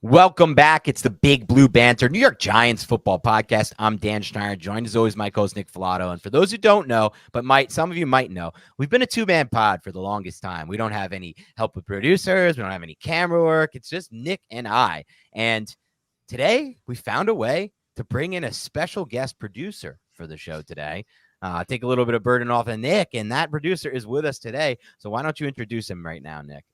Welcome back. It's the Big Blue Banter, New York Giants football podcast. I'm Dan Schneider, joined as always my co-host Nick Filato. And for those who don't know, but some of you might know, we've been a two-man pod for the longest time. We don't have any help with producers. We don't have any camera work. It's just Nick and I. And today we found a way to bring in a special guest producer for the show today. Take a little bit of burden off of Nick, and that producer is with us today. So why don't you introduce him right now, Nick?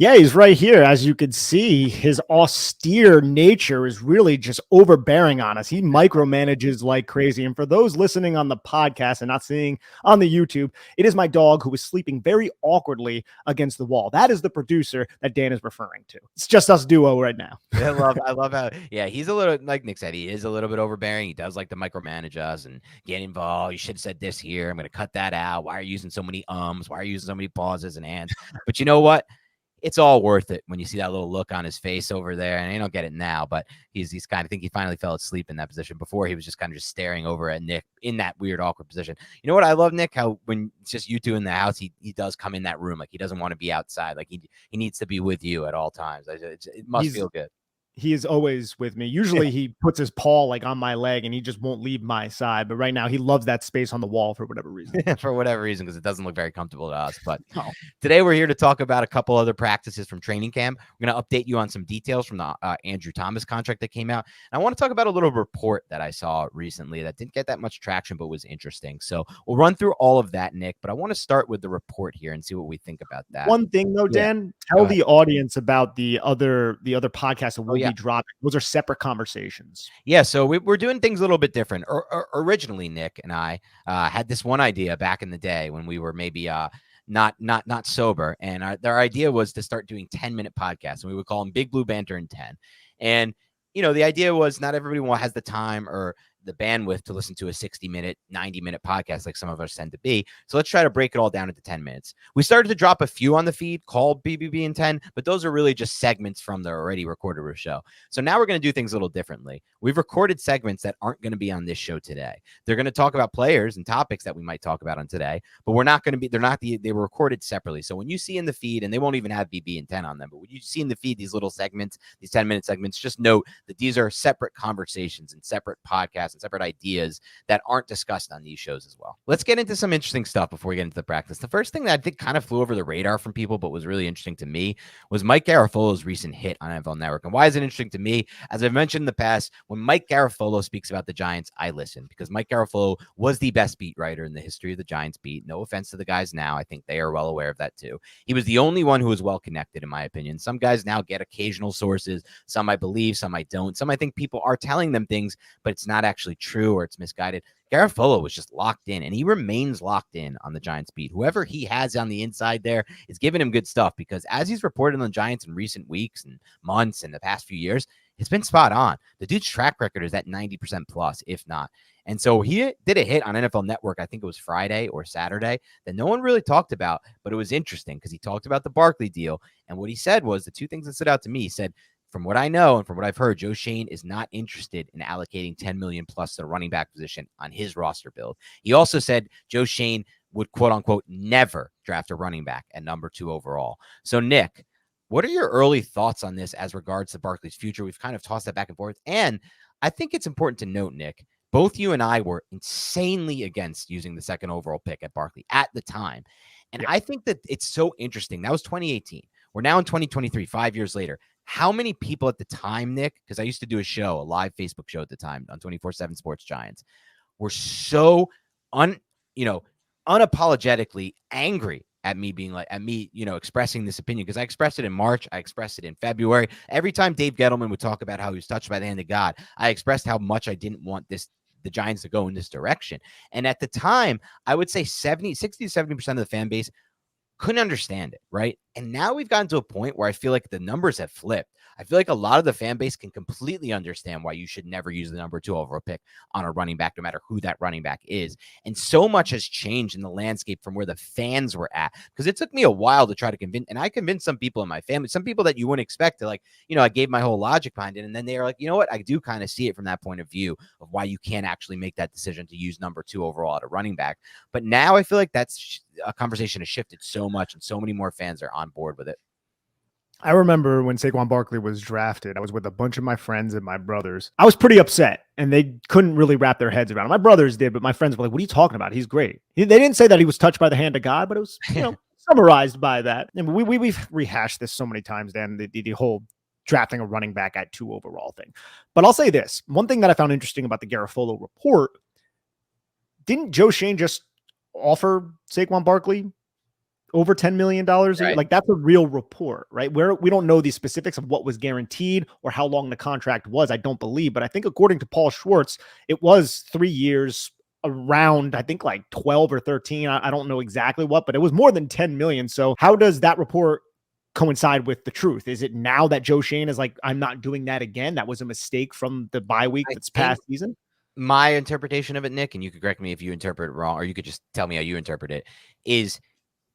Yeah, he's right here. As you can see, his austere nature is really just overbearing on us. He micromanages like crazy. And for those listening on the podcast and not seeing on the YouTube, it is my dog who is sleeping very awkwardly against the wall. That is the producer that Dan is referring to. It's just us duo right now. I love how, he's a little, like Nick said, he is a little bit overbearing. He does like to micromanage us and get involved. You should have said this here. I'm going to cut that out. Why are you using so many ums? Why are you using so many pauses and ands? But you know what? It's all worth it when you see that little look on his face over there. And I don't get it now, but he's kind of, I think he finally fell asleep in that position. Before, he was just kind of just staring over at Nick in that weird, awkward position. You know what? I love Nick, how when it's just you two in the house, he does come in that room. Like, he doesn't want to be outside. Like, he needs to be with you at all times. It must feel good. He is always with me. Usually he puts his paw like on my leg and he just won't leave my side. But right now he loves that space on the wall for whatever reason. For whatever reason, because it doesn't look very comfortable to us. But Today we're here to talk about a couple other practices from training camp. We're going to update you on some details from the Andrew Thomas contract that came out. And I want to talk about a little report that I saw recently that didn't get that much traction, but was interesting. So we'll run through all of that, Nick. But I want to start with the report here and see what we think about that. One thing though, Dan, tell the audience about the other podcasts that we'll be dropping. Those are separate conversations. Yeah, so we're doing things a little bit different. Originally, Nick and I had this one idea back in the day when we were maybe not sober, and our idea was to start doing 10-minute podcasts, and we would call them Big Blue Banter in 10. And the idea was not everyone has the time or the bandwidth to listen to a 60-minute, 90-minute podcast like some of us tend to be. So let's try to break it all down into 10 minutes. We started to drop a few on the feed called BBB in 10, but those are really just segments from the already recorded show. So now we're going to do things a little differently. We've recorded segments that aren't going to be on this show today. They're going to talk about players and topics that we might talk about on today, but they were recorded separately. So when you see in the feed, and they won't even have BB in 10 on them, but when you see in the feed these little segments, these 10-minute segments, just note that these are separate conversations and separate podcasts and separate ideas that aren't discussed on these shows as well. Let's get into some interesting stuff before we get into the practice. The first thing that I think kind of flew over the radar from people, but was really interesting to me, was Mike Garafolo's recent hit on NFL Network. And why is it interesting to me? As I've mentioned in the past, when Mike Garafolo speaks about the Giants, I listen, because Mike Garafolo was the best beat writer in the history of the Giants beat. No offense to the guys now. I think they are well aware of that too. He was the only one who was well connected, in my opinion. Some guys now get occasional sources. Some I believe, some I don't. Some I think people are telling them things, but it's not actually true or it's misguided. Garafolo was just locked in, and he remains locked in on the Giants beat. Whoever he has on the inside there is giving him good stuff, because as he's reported on the Giants in recent weeks and months and the past few years, it's been spot on. The dude's track record is at 90% plus, if not. And so he did a hit on NFL Network, I think it was Friday or Saturday, that no one really talked about, but it was interesting because he talked about the Barkley deal. And what he said was the two things that stood out to me. He said, from what I know and from what I've heard, Joe Schoen is not interested in allocating $10 million plus to the running back position on his roster build. He also said Joe Schoen would, quote unquote, never draft a running back at number 2 overall. So, Nick, what are your early thoughts on this as regards to Barkley's future? We've kind of tossed that back and forth. And I think it's important to note, Nick, both you and I were insanely against using the second overall pick at Barkley at the time. And I think that it's so interesting. That was 2018. We're now in 2023, 5 years later. How many people at the time, Nick, because I used to do a live Facebook show at the time on 24/7 Sports Giants, were so unapologetically angry at me expressing this opinion, because I expressed it in March. I expressed it in February. Every time Dave Gettleman would talk about how he was touched by the hand of God, I expressed how much I didn't want the Giants to go in this direction. And at the time, I would say 60 to 70% of the fan base couldn't understand it, right? And now we've gotten to a point where I feel like the numbers have flipped. I feel like a lot of the fan base can completely understand why you should never use the number 2 overall pick on a running back, no matter who that running back is. And so much has changed in the landscape from where the fans were at, because it took me a while to try to convince, and I convinced some people in my family, some people that you wouldn't expect to, I gave my whole logic behind it. And then they are like, you know what? I do kind of see it from that point of view of why you can't actually make that decision to use number 2 overall at a running back. But now I feel like that's a conversation has shifted so much, and so many more fans are on board with it. I remember when Saquon Barkley was drafted, I was with a bunch of my friends and my brothers. I was pretty upset and they couldn't really wrap their heads around it. My brothers did, but my friends were like, what are you talking about? He's great. They didn't say that he was touched by the hand of God, but it was, summarized by that. And we've rehashed this so many times, Dan, the whole drafting a running back at 2 overall thing. But I'll say this. One thing that I found interesting about the Garofolo report, didn't Joe Shane just offer Saquon Barkley over $10 million? Right. Like, that's a real report, right? Where we don't know the specifics of what was guaranteed or how long the contract was. I don't believe, but I think according to Paul Schwartz, it was 3 years, around, I think, like 12 or 13. I don't know exactly what, but it was more than 10 million. So how does that report coincide with the truth? Is it now that Joe Shane is like, I'm not doing that again? That was a mistake from the bye week that's past season. My interpretation of it, Nick, and you could correct me if you interpret it wrong, or you could just tell me how you interpret it, is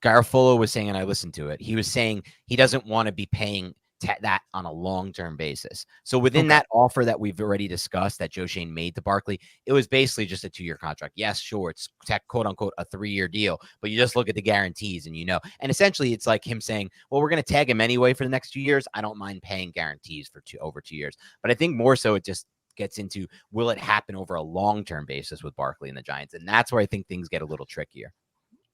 Garofolo was saying, and I listened to it, he was saying he doesn't want to be paying that on a long-term basis. So within that offer that we've already discussed that Joe Shane made to Barkley, it was basically just a 2-year contract. Yes, sure, it's quote unquote a 3-year deal, but you just look at the guarantees and and essentially it's like him saying, well, we're going to tag him anyway for the next 2 years. I don't mind paying guarantees for over 2 years. But I think more so it just gets into, will it happen over a long-term basis with Barkley and the Giants? And that's where I think things get a little trickier.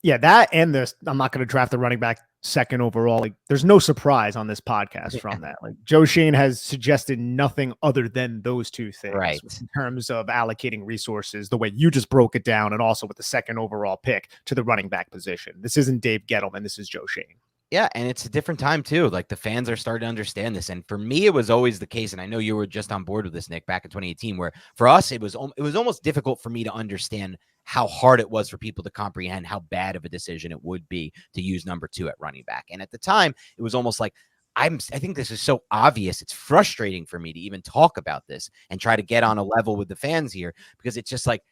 Yeah, that and this, I'm not going to draft the running back 2nd overall. Like, there's no surprise on this podcast from that. Like, Joe Shane has suggested nothing other than those 2 things, right, in terms of allocating resources, the way you just broke it down, and also with the 2nd overall pick to the running back position. This isn't Dave Gettleman. This is Joe Shane. Yeah, and it's a different time too. Like, the fans are starting to understand this, and for me, it was always the case. And I know you were just on board with this, Nick, back in 2018, where for us, it was almost difficult for me to understand how hard it was for people to comprehend how bad of a decision it would be to use number 2 at running back. And at the time, it was almost like, I think this is so obvious. It's frustrating for me to even talk about this and try to get on a level with the fans here, because it's just like,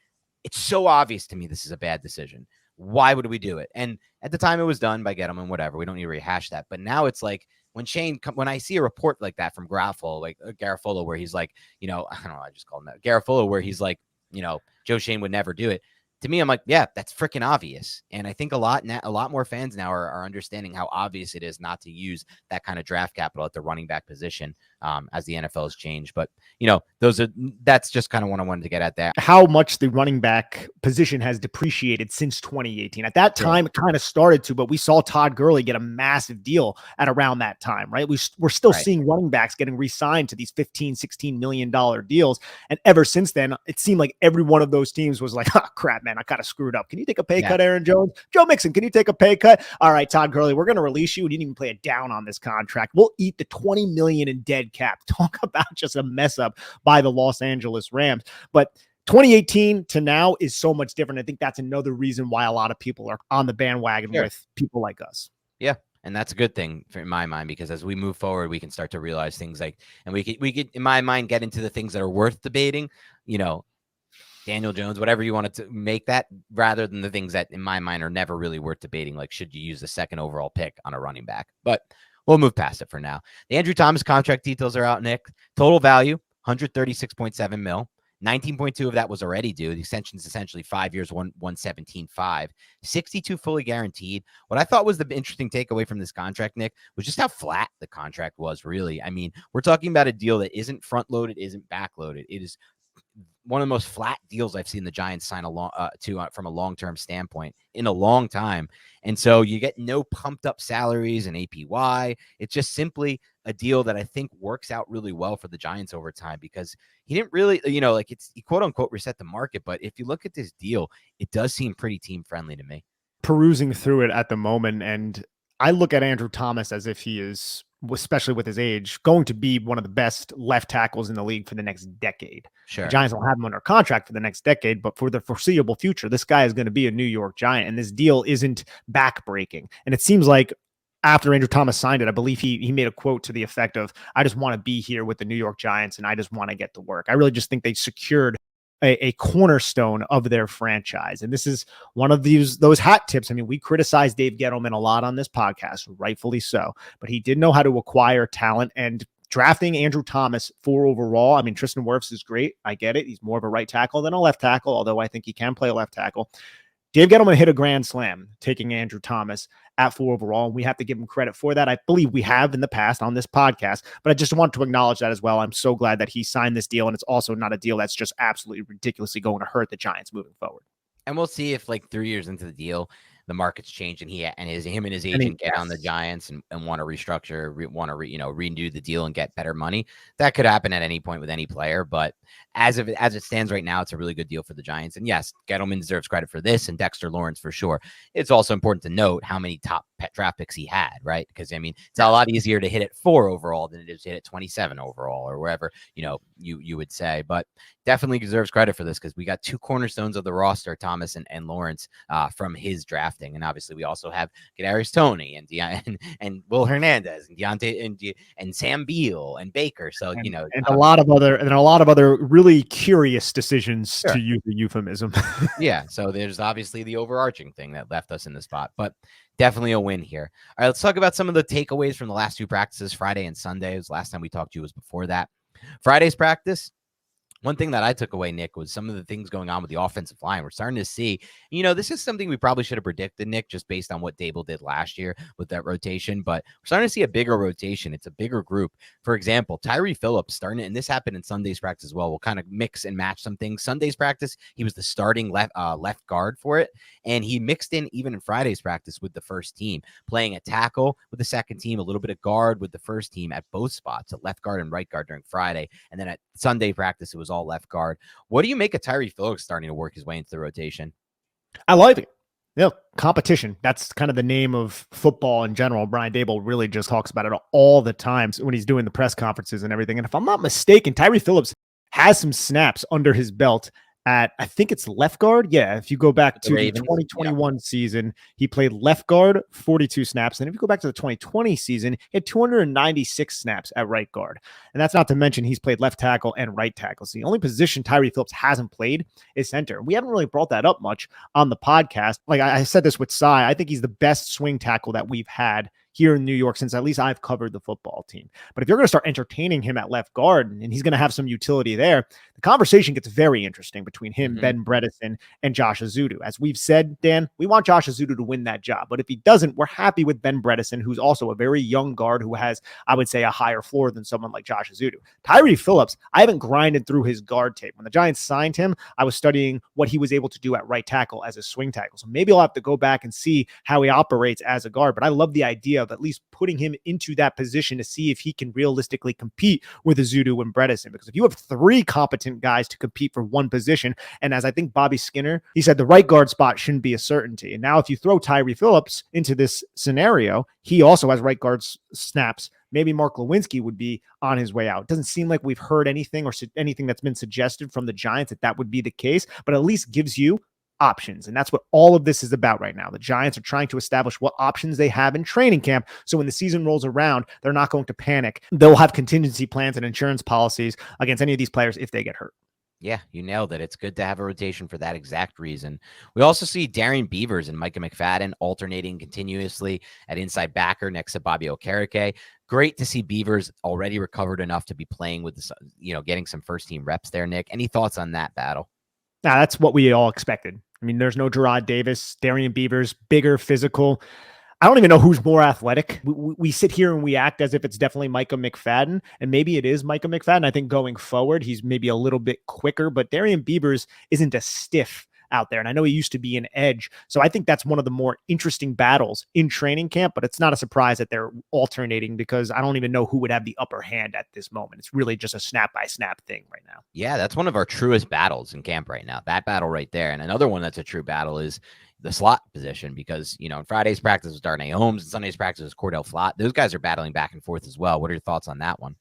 it's so obvious to me this is a bad decision. Why would we do it? And at the time, it was done by Gettleman, whatever. We don't need to rehash that. But now it's like, when I see a report like that from Garofolo, where he's like, I don't know, I just called him that, Garofolo, where he's like, Joe Shane would never do it. To me, I'm like, yeah, that's freaking obvious. And I think a lot more fans now are understanding how obvious it is not to use that kind of draft capital at the running back position, as the NFL has changed. But, that's just kind of what I wanted to get at there. How much the running back position has depreciated since 2018. At that time, It kind of started to, but we saw Todd Gurley get a massive deal at around that time, right? We're still seeing running backs getting re-signed to these $15, $16 million deals. And ever since then, it seemed like every one of those teams was like, oh, crap, man, I kind of screwed up. Can you take a pay cut, Aaron Jones? Joe Mixon, can you take a pay cut? All right, Todd Gurley, we're going to release you. We didn't even play it down on this contract. We'll eat the $20 million in dead cap. Talk about just a mess up by the Los Angeles Rams. But 2018 to now is so much different. I think that's another reason why a lot of people are on the bandwagon with people like us. Yeah. And that's a good thing in my mind, because as we move forward, we can start to realize things like, and we could, in my mind, get into the things that are worth debating, Daniel Jones, whatever you wanted to make that, rather than the things that in my mind are never really worth debating. Like, should you use the 2nd overall pick on a running back? But we'll move past it for now. The Andrew Thomas contract details are out, Nick. Total value, $136.7 million. 19.2 of that was already due. The extension is essentially 5 years, 117.5, 62 fully guaranteed. What I thought was the interesting takeaway from this contract, Nick, was just how flat the contract was, really. I mean, we're talking about a deal that isn't front loaded, isn't back loaded. It is one of the most flat deals I've seen the Giants sign from a long-term standpoint in a long time. And so you get no pumped up salaries and APY. It's just simply a deal that I think works out really well for the Giants over time, because he didn't really, he quote unquote reset the market. But if you look at this deal, it does seem pretty team friendly to me. Perusing through it at the moment, and I look at Andrew Thomas as if he is, especially with his age, going to be one of the best left tackles in the league for the next decade. Sure. The Giants don't have him under contract for the next decade, but for the foreseeable future, this guy is going to be a New York Giant, and this deal isn't backbreaking. And it seems like after Andrew Thomas signed it, I believe he made a quote to the effect of, I just want to be here with the New York Giants and I just want to get to work. I really just think they secured a cornerstone of their franchise. And this is one of those hat tips. I mean, we criticize Dave Gettleman a lot on this podcast, rightfully so, but he did know how to acquire talent, and drafting Andrew Thomas 4 overall. I mean, Tristan Wirfs is great. I get it. He's more of a right tackle than a left tackle, although I think he can play a left tackle. Dave Gettleman hit a grand slam taking Andrew Thomas at 4 overall, and we have to give him credit for that. I believe we have in the past on this podcast, but I just want to acknowledge that as well. I'm so glad that he signed this deal, and it's also not a deal that's just absolutely ridiculously going to hurt the Giants moving forward. And we'll see if like 3 years into the deal, the market's changed and him and his agent get on the Giants and want to restructure, redo the deal and get better money. That could happen at any point with any player. But as it stands right now, it's a really good deal for the Giants. And yes, Gettleman deserves credit for this, and Dexter Lawrence for sure. It's also important to note how many top draft picks he had, right? Because I mean, it's a lot easier to hit at 4 overall than it is to hit at 27 overall or wherever you would say. But definitely deserves credit for this, because we got 2 cornerstones of the roster, Thomas and Lawrence, from his drafting. And obviously we also have Kadarius Toney and Will Hernandez and Deontay and Sam Beal and Baker. So a lot of other really curious decisions, to use the euphemism. Yeah. So there's obviously the overarching thing that left us in the spot, but definitely a win here. All right, let's talk about some of the takeaways from the last 2 practices, Friday and Sunday. It was last time we talked to you was before that. Friday's practice. One thing that I took away, Nick, was some of the things going on with the offensive line. We're starting to see, this is something we probably should have predicted, Nick, just based on what Dable did last year with that rotation. But we're starting to see a bigger rotation. It's a bigger group. For example, Tyree Phillips starting, and this happened in Sunday's practice as well. We'll kind of mix and match some things. Sunday's practice, he was the starting left guard for it. And he mixed in even in Friday's practice with the first team, playing a tackle with the second team, a little bit of guard with the first team at both spots, at left guard and right guard during Friday. And then at Sunday practice, it was all left guard. What do you make of Tyree Phillips starting to work his way into the rotation? I like it. Competition. That's kind of the name of football in general. Brian Dable really just talks about it all the time when he's doing the press conferences and everything. And if I'm not mistaken, Tyree Phillips has some snaps under his belt at, I think it's left guard. Yeah, if you go back to the 2021 season, he played left guard 42 snaps. And if you go back to the 2020 season, he had 296 snaps at right guard. And that's not to mention he's played left tackle and right tackle. So the only position Tyree Phillips hasn't played is center. We haven't really brought that up much on the podcast. Like I said this with Cy, I think he's the best swing tackle that we've had here in New York since at least I've covered the football team. But if you're going to start entertaining him at left guard and he's going to have some utility there, the conversation gets very interesting between him, Ben Bredeson, and Josh Ezeudu. As we've said, Dan, we want Josh Ezeudu to win that job. But if he doesn't, we're happy with Ben Bredeson, who's also a very young guard who has, I would say, a higher floor than someone like Josh Ezeudu. Tyree Phillips, I haven't grinded through his guard tape. When the Giants signed him, I was studying what he was able to do at right tackle as a swing tackle. So maybe I'll have to go back and see how he operates as a guard. But I love the idea of at least putting him into that position to see if he can realistically compete with Ezeudu and Bredeson. Because if you have 3 competent guys to compete for one position, and as I think Bobby Skinner, he said the right guard spot shouldn't be a certainty. And now if you throw Tyree Phillips into this scenario, he also has right guard snaps. Maybe Mark Lewinsky would be on his way out. It doesn't seem like we've heard anything or anything that's been suggested from the Giants that would be the case, but at least gives you options. And that's what all of this is about right now. The Giants are trying to establish what options they have in training camp. So when the season rolls around, they're not going to panic. They'll have contingency plans and insurance policies against any of these players if they get hurt. Yeah, you nailed it. It's good to have a rotation for that exact reason. We also see Darian Beavers and Micah McFadden alternating continuously at inside backer next to Bobby Okereke. Great to see Beavers already recovered enough to be playing with this, getting some first team reps there, Nick. Any thoughts on that battle? Now, that's what we all expected. I mean, there's no Gerard Davis, Darian Beavers, bigger, physical. I don't even know who's more athletic. We sit here and we act as if it's definitely Micah McFadden, and maybe it is Micah McFadden. I think going forward, he's maybe a little bit quicker, but Darian Beavers isn't a stiff out there. And I know he used to be an edge. So I think that's one of the more interesting battles in training camp, but it's not a surprise that they're alternating because I don't even know who would have the upper hand at this moment. It's really just a snap by snap thing right now. Yeah, that's one of our truest battles in camp right now. That battle right there. And another one that's a true battle is the slot position because, in Friday's practice was Darnay Holmes and Sunday's practice was Cordell Flott. Those guys are battling back and forth as well. What are your thoughts on that one?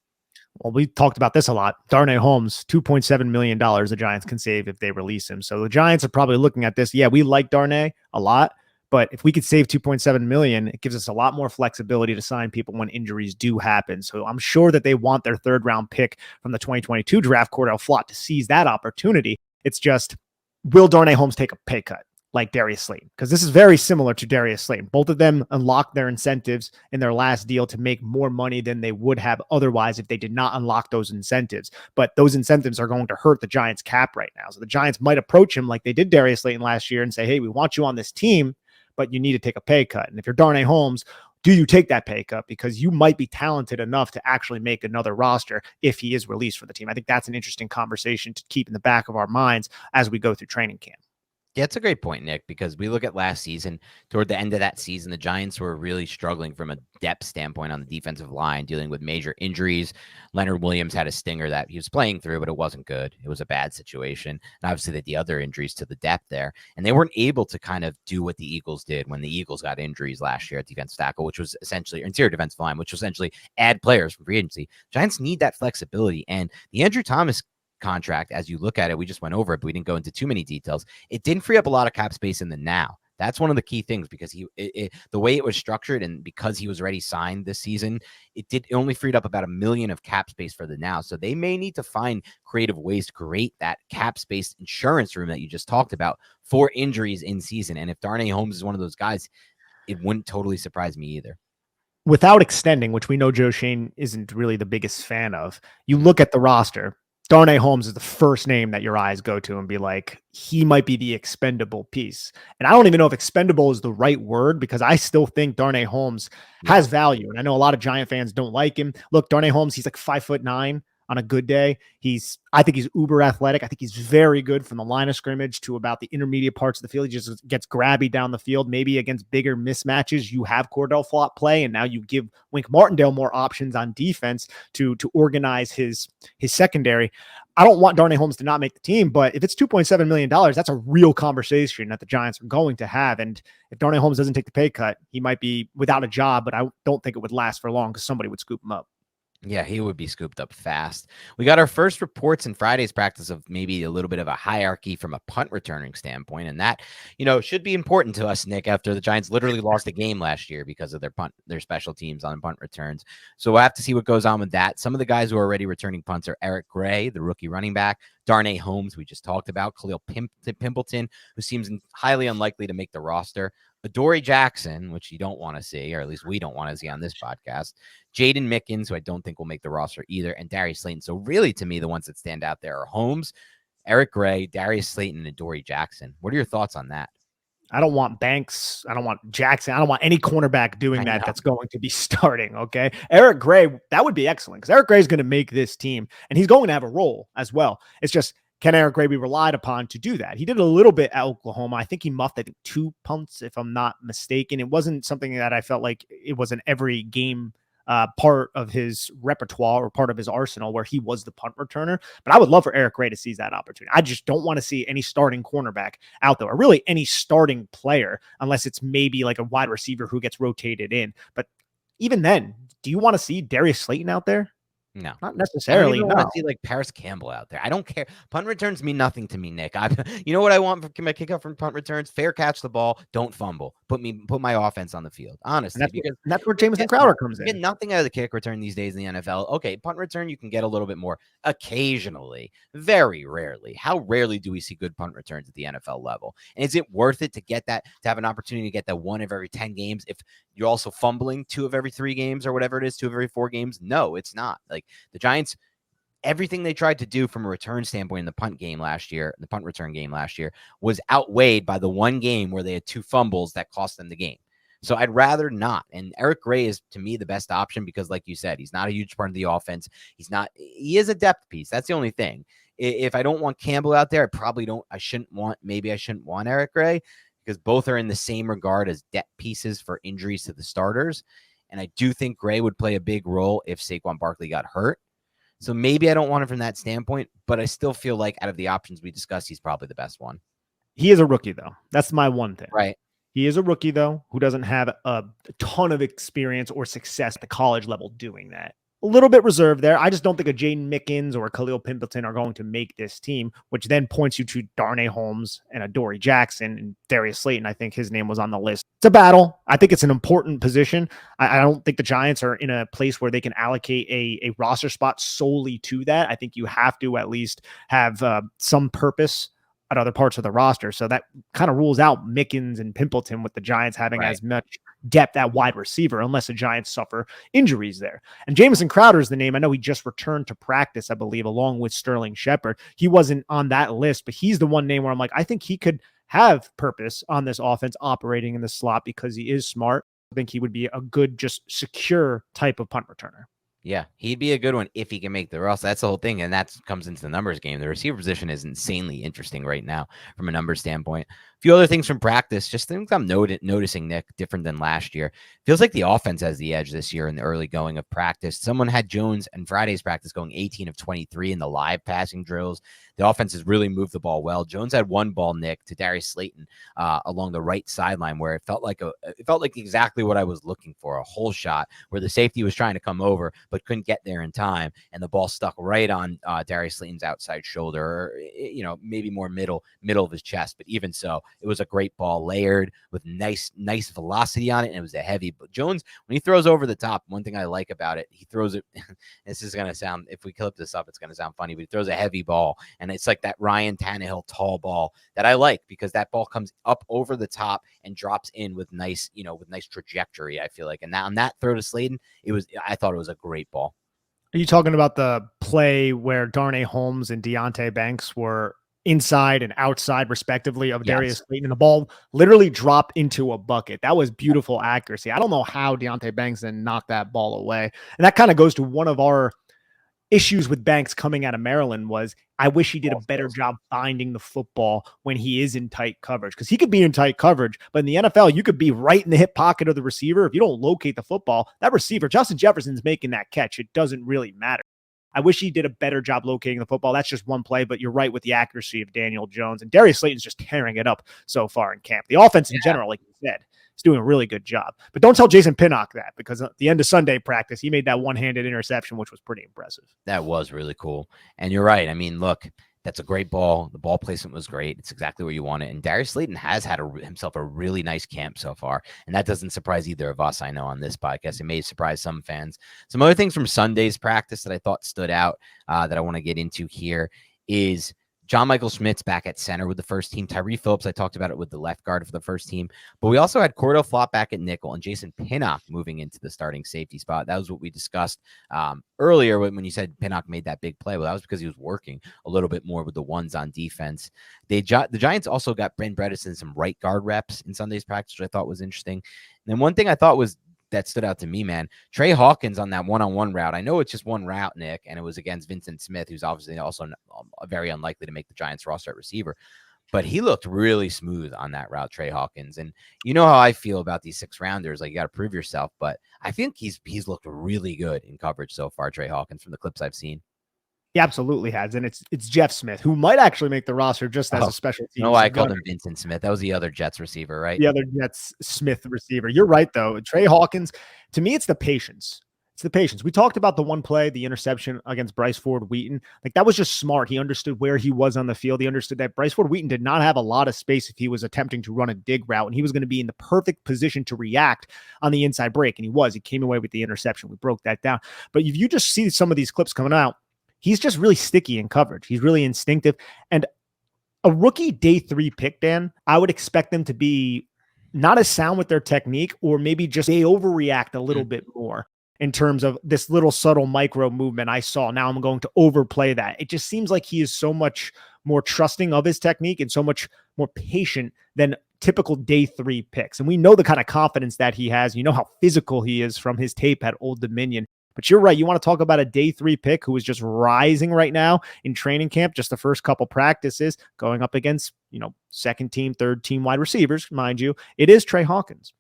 Well, we talked about this a lot. Darnay Holmes, $2.7 million the Giants can save if they release him. So the Giants are probably looking at this. Yeah, we like Darnay a lot, but if we could save $2.7 million, it gives us a lot more flexibility to sign people when injuries do happen. So I'm sure that they want their 3rd round pick from the 2022 draft, Cordell Flott, to seize that opportunity. It's just, will Darnay Holmes take a pay cut? like Darius Slayton, because this is very similar to Darius Slayton. Both of them unlocked their incentives in their last deal to make more money than they would have otherwise if they did not unlock those incentives. But those incentives are going to hurt the Giants' cap right now. So the Giants might approach him like they did Darius Slayton last year and say, hey, we want you on this team, but you need to take a pay cut. And if you're Darnay Holmes, do you take that pay cut? Because you might be talented enough to actually make another roster if he is released for the team. I think that's an interesting conversation to keep in the back of our minds as we go through training camp. Yeah, it's a great point, Nick, because we look at last season. Toward the end of that season, the Giants were really struggling from a depth standpoint on the defensive line, dealing with major injuries. Leonard Williams had a stinger that he was playing through, but it wasn't good. It was a bad situation. And obviously, the other injuries to the depth there. And they weren't able to kind of do what the Eagles did when the Eagles got injuries last year at defensive tackle, which was essentially interior defensive line, which was essentially add players from free agency. Giants need that flexibility. And the Andrew Thomas contract, as you look at it, we just went over it, but we didn't go into too many details. It didn't free up a lot of cap space in the now. That's one of the key things, because the way it was structured, and because he was already signed this season, it only freed up about $1 million of cap space for the now. So they may need to find creative ways to create that cap space insurance room that you just talked about for injuries in season. And if Darnay Holmes is one of those guys, it wouldn't totally surprise me either. Without extending, which we know Joe Shane isn't really the biggest fan of, you look at the roster. Darnay Holmes is the first name that your eyes go to and be like, he might be the expendable piece. And I don't even know if expendable is the right word, because I still think Darnay Holmes has value. And I know a lot of Giant fans don't like him. Look, Darnay Holmes, he's like 5'9" on a good day. I think he's uber athletic. I think he's very good from the line of scrimmage to about the intermediate parts of the field. He just gets grabby down the field. Maybe against bigger mismatches, you have Cordell Flott play, and now you give Wink Martindale more options on defense to organize his secondary. I don't want Darnay Holmes to not make the team, but if it's $2.7 million, that's a real conversation that the Giants are going to have. And if Darnay Holmes doesn't take the pay cut, he might be without a job, but I don't think it would last for long because somebody would scoop him up. Yeah, he would be scooped up fast. We got our first reports in Friday's practice of maybe a little bit of a hierarchy from a punt returning standpoint. And that, should be important to us, Nick, after the Giants literally lost a game last year because of their special teams on punt returns. So we'll have to see what goes on with that. Some of the guys who are already returning punts are Eric Gray, the rookie running back, Darnay Holmes, we just talked about, Khalil Pimpleton, who seems highly unlikely to make the roster, Adoree Jackson, which you don't want to see, or at least we don't want to see on this podcast, Jaden Mickens, who I don't think will make the roster either, and Darius Slayton. So really, to me, the ones that stand out there are Holmes, Eric Gray, Darius Slayton, and Adoree Jackson. What are your thoughts on that? I don't want Banks. I don't want Jackson. I don't want any cornerback doing that that's going to be starting, okay? Eric Gray, that would be excellent, because Eric Gray is going to make this team, and he's going to have a role as well. It's just, can Eric Gray be relied upon to do that? He did a little bit at Oklahoma. I think he muffed, 2 punts, if I'm not mistaken. It wasn't something that I felt like it was an every game part of his repertoire or part of his arsenal where he was the punt returner. But I would love for Eric Gray to seize that opportunity. I just don't want to see any starting cornerback out there, or really any starting player, unless it's maybe like a wide receiver who gets rotated in. But even then, do you want to see Darius Slayton out there? No, not necessarily. I want to see like Paris Campbell out there. I don't care. Punt returns mean nothing to me, Nick. You know what I want from my kickoff from punt returns? Fair catch the ball, don't fumble. Put my offense on the field. Honestly, and that's where Jamison Crowder comes in. You get nothing out of the kick return these days in the NFL. Okay, punt return you can get a little bit more occasionally, very rarely. How rarely do we see good punt returns at the NFL level? And is it worth it to get that, to have an opportunity to get that 1 of every 10 games if you're also fumbling 2 of every 3 games or whatever it is, 2 of every 4 games? No, it's not. Like, the Giants, everything they tried to do from a return standpoint in the punt return game last year, was outweighed by the 1 game where they had 2 fumbles that cost them the game. So I'd rather not. And Eric Gray is, to me, the best option because, like you said, he's not a huge part of the offense. He is a depth piece. That's the only thing. If I don't want Campbell out there, I shouldn't want Eric Gray, because both are in the same regard as depth pieces for injuries to the starters. And I do think Gray would play a big role if Saquon Barkley got hurt. So maybe I don't want him from that standpoint, but I still feel like out of the options we discussed, he's probably the best one. He is a rookie, though. That's my one thing. Right. He is a rookie, though, who doesn't have a ton of experience or success at the college level doing that. A little bit reserved there. I just don't think a Jaden Mickens or a Khalil Pimpleton are going to make this team, which then points you to Darnay Holmes and Adoree Jackson and Darius Slayton. I think his name was on the list. It's a battle. I think it's an important position. I don't think the Giants are in a place where they can allocate a roster spot solely to that. I think you have to at least have some purpose at other parts of the roster. So that kind of rules out Mickens and Pimpleton with the Giants having as much depth at wide receiver, unless the Giants suffer injuries there. And Jamison Crowder is the name. I know he just returned to practice, I believe, along with Sterling Shepard. He wasn't on that list, but he's the one name where I'm like, I think he could have purpose on this offense operating in the slot because he is smart. I think he would be a good, just secure type of punt returner. Yeah, he'd be a good one if he can make the roster. That's the whole thing, and that comes into the numbers game. The receiver position is insanely interesting right now from a numbers standpoint. A few other things from practice, just things I'm noticing, Nick, different than last year. Feels like the offense has the edge this year in the early going of practice. Someone had Jones and Friday's practice going 18 of 23 in the live passing drills. The offense has really moved the ball well. Jones had one ball, Nick, to Darius Slayton along the right sideline where it felt like exactly what I was looking for, a hole shot where the safety was trying to come over but couldn't get there in time, and the ball stuck right on Darius Slayton's outside shoulder, or, maybe more middle of his chest. But even so, it was a great ball, layered with nice velocity on it, and it was a heavy. But Jones, when he throws over the top, one thing I like about it, he throws it. This is gonna sound, if we clip this up, it's gonna sound funny, but he throws a heavy ball, and it's like that Ryan Tannehill tall ball that I like because that ball comes up over the top and drops in with nice trajectory. I feel like, and on that throw to Slayton, I thought it was a great ball. Are you talking about the play where Darnay Holmes and Deonte Banks were inside and outside, respectively, of Darius Slayton, and the ball literally dropped into a bucket? That was beautiful accuracy. I don't know how Deonte Banks then knocked that ball away. And that kind of goes to one of our issues with Banks coming out of Maryland was I wish he did a better job finding the football when he is in tight coverage, because he could be in tight coverage, but in the NFL, you could be right in the hip pocket of the receiver. If you don't locate the football, that receiver, Justin Jefferson's making that catch. It doesn't really matter. I wish he did a better job locating the football. That's just one play, but you're right with the accuracy of Daniel Jones. And Darius Slayton's just tearing it up so far in camp. The offense in general, like you said, is doing a really good job. But don't tell Jason Pinnock that, because at the end of Sunday practice, he made that one-handed interception, which was pretty impressive. That was really cool. And you're right. I mean, look, that's a great ball. The ball placement was great. It's exactly where you want it. And Darius Slayton has had himself a really nice camp so far. And that doesn't surprise either of us, I know, on this podcast. It may surprise some fans. Some other things from Sunday's practice that I thought stood out that I want to get into here is John Michael Schmidt's back at center with the first team. Tyree Phillips, I talked about it with the left guard for the first team. But we also had Cordell Flott back at nickel and Jason Pinnock moving into the starting safety spot. That was what we discussed earlier when you said Pinnock made that big play. Well, that was because he was working a little bit more with the ones on defense. The Giants also got Ben Bredesen some right guard reps in Sunday's practice, which I thought was interesting. And then one thing I thought that stood out to me, man, Tre Hawkins on that one-on-one route. I know it's just one route, Nick, and it was against Vincent Smith, who's obviously also very unlikely to make the Giants roster at receiver. But he looked really smooth on that route, Tre Hawkins. And you know how I feel about these 6-rounders. Like, you got to prove yourself. But I think he's looked really good in coverage so far, Tre Hawkins, from the clips I've seen. He absolutely has. And it's Jeff Smith, who might actually make the roster just as a special team. No, I called him Vincent Smith. That was the other Jets receiver, right? The other Jets Smith receiver. You're right, though. Tre Hawkins, to me, it's the patience. It's the patience. We talked about the one play, the interception against Bryce Ford Wheaton. Like, that was just smart. He understood where he was on the field. He understood that Bryce Ford Wheaton did not have a lot of space if he was attempting to run a dig route, and he was going to be in the perfect position to react on the inside break. And he was. He came away with the interception. We broke that down. But if you just see some of these clips coming out, he's just really sticky in coverage. He's really instinctive. And a rookie day 3 pick, Dan, I would expect them to be not as sound with their technique, or maybe just they overreact a little bit more in terms of this little subtle micro movement I saw. Now I'm going to overplay that. It just seems like he is so much more trusting of his technique and so much more patient than typical day 3 picks. And we know the kind of confidence that he has. You know how physical he is from his tape at Old Dominion. But you're right. You want to talk about a day 3 pick who is just rising right now in training camp, just the first couple practices, going up against, second team, third team wide receivers, mind you. It is Tre Hawkins.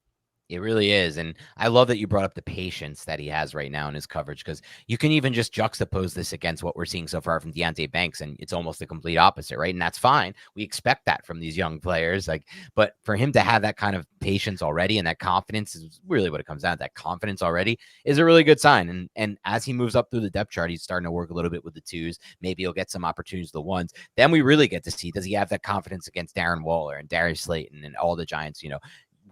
It really is. And I love that you brought up the patience that he has right now in his coverage, because you can even just juxtapose this against what we're seeing so far from Deonte Banks, and it's almost the complete opposite, right? And that's fine. We expect that from these young players. But for him to have that kind of patience already and that confidence is really what it comes down to. That confidence already is a really good sign. And as he moves up through the depth chart, he's starting to work a little bit with the 2s. Maybe he'll get some opportunities with the 1s. Then we really get to see, does he have that confidence against Darren Waller and Darius Slayton and all the Giants,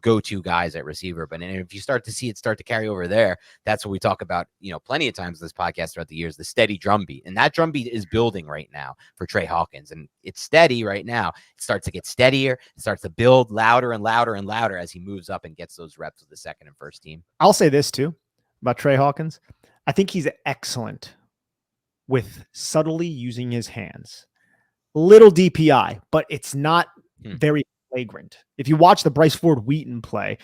go-to guys at receiver. But if you start to see it start to carry over there, that's what we talk about, plenty of times in this podcast throughout the years, the steady drumbeat. And that drumbeat is building right now for Tre Hawkins. And it's steady right now. It starts to get steadier. It starts to build louder and louder and louder as he moves up and gets those reps with the second and first team. I'll say this too about Tre Hawkins. I think he's excellent with subtly using his hands. Little DPI, but it's not very flagrant. If you watch the Bryce Ford Wheaton play,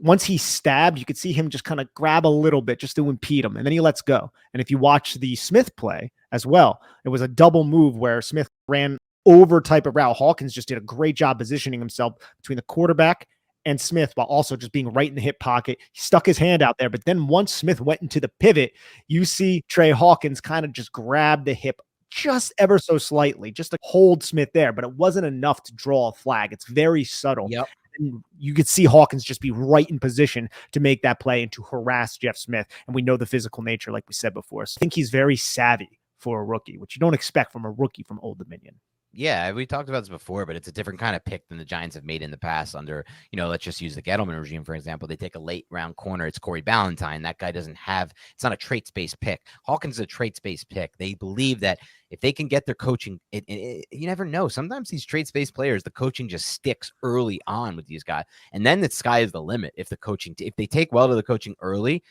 once he stabbed, you could see him just kind of grab a little bit just to impede him, and then he lets go. And if you watch the Smith play as well, it was a double move where Smith ran over type of route. Hawkins just did a great job positioning himself between the quarterback and Smith while also just being right in the hip pocket. He stuck his hand out there, but then once Smith went into the pivot, you see Tre Hawkins kind of just grab the hip just ever so slightly, just to hold Smith there, but it wasn't enough to draw a flag. It's very subtle. Yep. And you could see Hawkins just be right in position to make that play and to harass Jeff Smith. And we know the physical nature, like we said before. So I think he's very savvy for a rookie, which you don't expect from a rookie from Old Dominion. Yeah, we talked about this before, but it's a different kind of pick than the Giants have made in the past under, let's just use the Gettleman regime, for example. They take a late round corner. It's Corey Ballantyne. That guy it's not a traits-based pick. Hawkins is a traits-based pick. They believe that if they can get their coaching, you never know. Sometimes these traits-based players, the coaching just sticks early on with these guys. And then the sky is the limit. If they take well to the coaching early,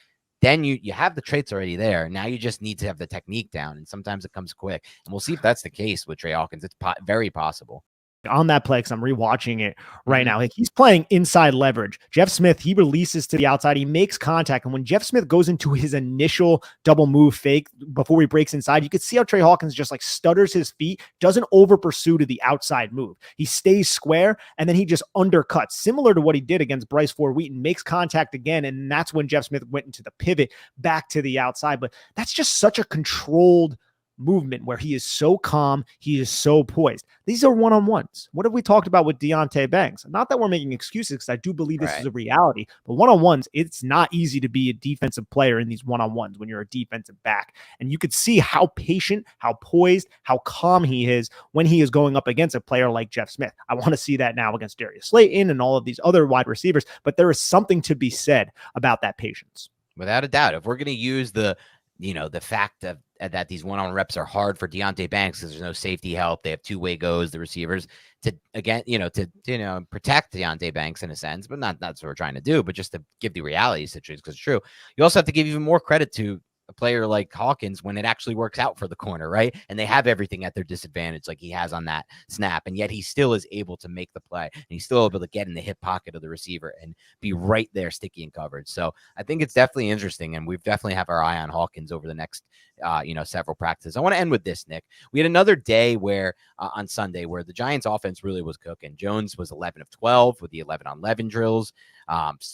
then you have the traits already there. Now you just need to have the technique down, and sometimes it comes quick. And we'll see if that's the case with Tre Hawkins. It's very possible. On that play, because I'm rewatching it right now, like he's playing inside leverage. Jeff Smith, he releases to the outside. He makes contact. And when Jeff Smith goes into his initial double move fake before he breaks inside, you could see how Tre Hawkins just like stutters his feet, doesn't over pursue to the outside move. He stays square, and then he just undercuts, similar to what he did against Bryce Ford Wheaton, makes contact again. And that's when Jeff Smith went into the pivot back to the outside. But that's just such a controlled movement where he is so calm, he is so poised. These are one-on-ones. What have we talked about with Deonte Banks? Not that we're making excuses, because I do believe this is a reality, but one-on-ones, it's not easy to be a defensive player in these one-on-ones when you're a defensive back. And you could see how patient, how poised, how calm he is when he is going up against a player like Jeff Smith. I want to see that now against Darius Slayton and all of these other wide receivers, but there is something to be said about that patience. Without a doubt. If we're going to use the fact that these one-on reps are hard for Deonte Banks because there's no safety help. They have two-way goes, the receivers, to protect Deonte Banks in a sense, but not that's what we're trying to do, but just to give the reality situation, because it's true. You also have to give even more credit to a player like Hawkins when it actually works out for the corner, right? And they have everything at their disadvantage like he has on that snap, and yet he still is able to make the play, and he's still able to get in the hip pocket of the receiver and be right there sticky in coverage. So I think it's definitely interesting, and we've definitely have our eye on Hawkins over the next several practices. I want to end with this, Nick. We had another day where on Sunday where the Giants offense really was cooking. Jones was 11 of 12 with the 11-on-11 drills,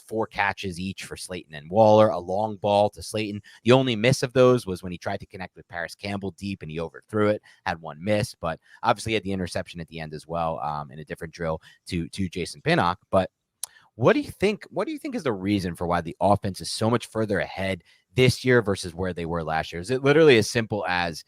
4 catches each for Slayton and Waller, a long ball to Slayton. The only miss of those was when he tried to connect with Paris Campbell deep and he overthrew it, had one miss, but obviously had the interception at the end as well in a different drill to Jason Pinnock. But what do you think is the reason for why the offense is so much further ahead this year versus where they were last year? Is it literally as simple as,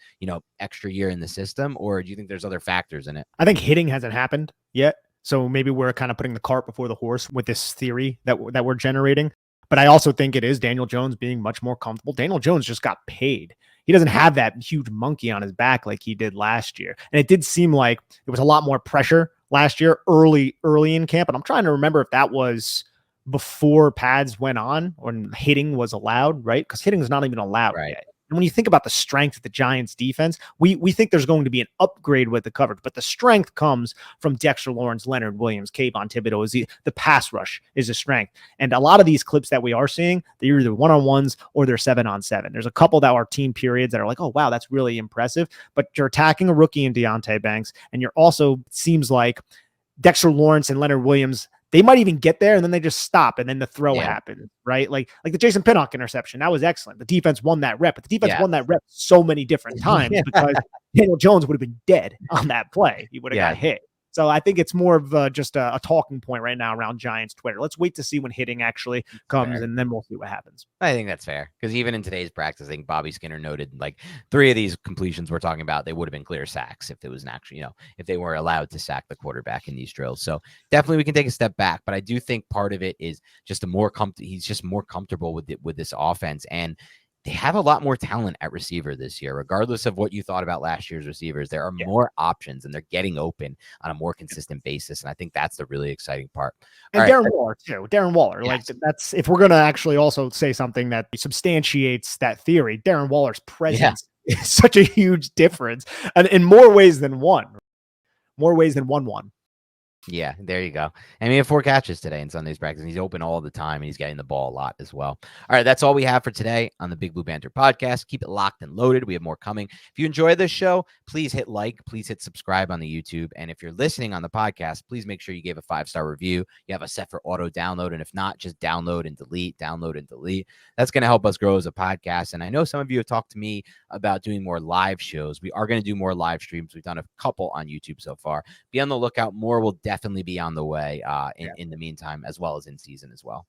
extra year in the system, or do you think there's other factors in it? I think hitting hasn't happened yet. So maybe we're kind of putting the cart before the horse with this theory that we're generating. But I also think it is Daniel Jones being much more comfortable. Daniel Jones just got paid. He doesn't have that huge monkey on his back like he did last year. And it did seem like there was a lot more pressure last year early in camp. And I'm trying to remember if that was before pads went on or hitting was allowed, right? Because hitting is not even allowed yet. And when you think about the strength of the Giants defense, we think there's going to be an upgrade with the coverage, but the strength comes from Dexter Lawrence, Leonard Williams, Kayvon Thibodeau. The pass rush is a strength. And a lot of these clips that we are seeing, they're either one-on-ones or they're 7-on-7. There's a couple that are team periods that are like, oh, wow, that's really impressive. But you're attacking a rookie in Deonte Banks, and you're also, seems like Dexter Lawrence and Leonard Williams, they might even get there and then they just stop and then the throw happens, right? Like the Jason Pinnock interception, that was excellent. The defense won that rep, but the defense won that rep so many different times because Daniel Jones would have been dead on that play. He would have got hit. So I think it's more of just a talking point right now around Giants Twitter. Let's wait to see when hitting actually comes, Fair. and then we'll see what happens. I think that's fair because even in today's practice, I think Bobby Skinner noted like 3 of these completions we're talking about, they would have been clear sacks if it was an actual, if they were allowed to sack the quarterback in these drills. So definitely we can take a step back, but I do think part of it is just he's just more comfortable with this offense, and they have a lot more talent at receiver this year, regardless of what you thought about last year's receivers. There are more options, and they're getting open on a more consistent basis. And I think that's the really exciting part. And Darren Waller too. Darren Waller, like that's if we're gonna actually also say something that substantiates that theory. Darren Waller's presence is such a huge difference, and in more ways than one. More ways than one. Yeah, there you go. And he had 4 catches today in Sunday's practice. He's open all the time, and he's getting the ball a lot as well. All right, that's all we have for today on the Big Blue Banter podcast. Keep it locked and loaded. We have more coming. If you enjoy this show, please hit like, please hit subscribe on the YouTube. And if you're listening on the podcast, please make sure you give a 5-star review. You have a set for auto download. And if not, just download and delete. That's going to help us grow as a podcast. And I know some of you have talked to me about doing more live shows. We are going to do more live streams. We've done a couple on YouTube so far. Be on the lookout. More will definitely be on the way in the meantime, as well as in season as well.